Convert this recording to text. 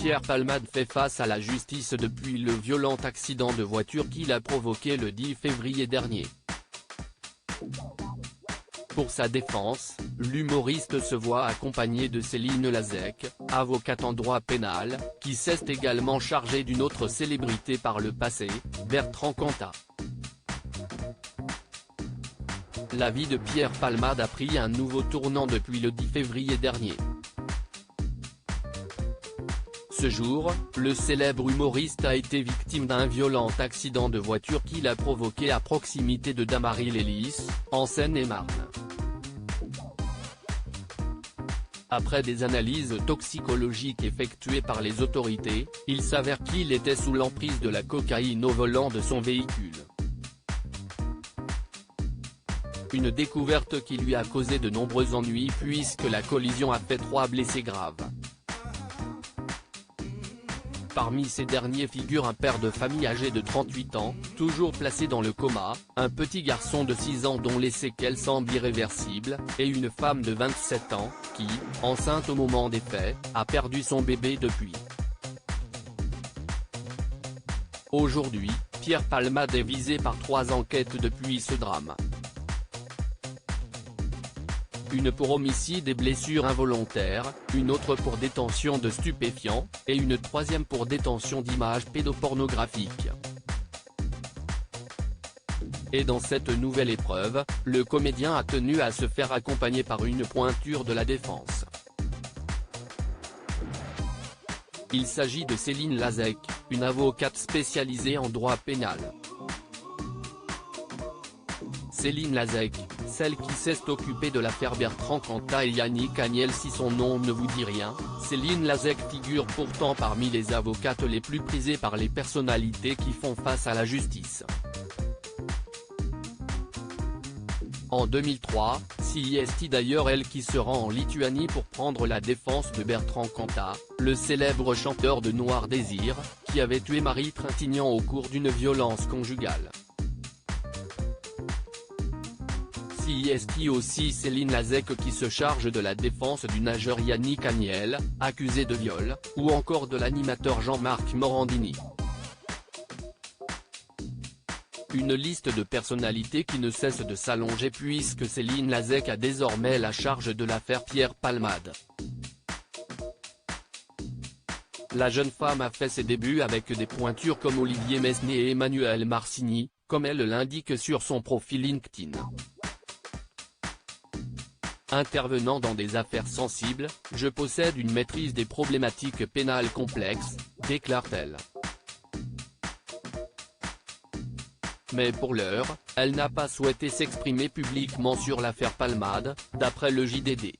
Pierre Palmade fait face à la justice depuis le violent accident de voiture qu'il a provoqué le 10 février dernier. Pour sa défense, l'humoriste se voit accompagné de Céline Lazec, avocate en droit pénal, qui s'est également chargée d'une autre célébrité par le passé, Bertrand Cantat. La vie de Pierre Palmade a pris un nouveau tournant depuis le 10 février dernier. Ce jour, le célèbre humoriste a été victime d'un violent accident de voiture qu'il a provoqué à proximité de Damary-lès-Lys, en Seine-et-Marne. Après des analyses toxicologiques effectuées par les autorités, il s'avère qu'il était sous l'emprise de la cocaïne au volant de son véhicule. Une découverte qui lui a causé de nombreux ennuis puisque la collision a fait 3 blessés graves. Parmi ces derniers figure un père de famille âgé de 38 ans, toujours placé dans le coma, un petit garçon de 6 ans dont les séquelles semblent irréversibles, et une femme de 27 ans, qui, enceinte au moment des faits, a perdu son bébé depuis. Aujourd'hui, Pierre Palmade est visé par 3 enquêtes depuis ce drame. Une pour homicide et blessures involontaires, une autre pour détention de stupéfiants, et une troisième pour détention d'images pédopornographiques. Et dans cette nouvelle épreuve, le comédien a tenu à se faire accompagner par une pointure de la défense. Il s'agit de Céline Lazec, une avocate spécialisée en droit pénal. Céline Lazec, celle qui s'est occupée de l'affaire Bertrand Cantat et Yannick Agnel. Si son nom ne vous dit rien, Céline Lazec figure pourtant parmi les avocates les plus prisées par les personnalités qui font face à la justice. En 2003, c'est d'ailleurs elle qui se rend en Lituanie pour prendre la défense de Bertrand Cantat, le célèbre chanteur de Noir Désir, qui avait tué Marie Trintignant au cours d'une violence conjugale. C'est aussi Céline Lazec qui se charge de la défense du nageur Yannick Agnel, accusé de viol, ou encore de l'animateur Jean-Marc Morandini. Une liste de personnalités qui ne cesse de s'allonger puisque Céline Lazec a désormais la charge de l'affaire Pierre Palmade. La jeune femme a fait ses débuts avec des pointures comme Olivier Mesnier et Emmanuel Marcini, comme elle l'indique sur son profil LinkedIn. Intervenant dans des affaires sensibles, je possède une maîtrise des problématiques pénales complexes, déclare-t-elle. Mais pour l'heure, elle n'a pas souhaité s'exprimer publiquement sur l'affaire Palmade, d'après le JDD.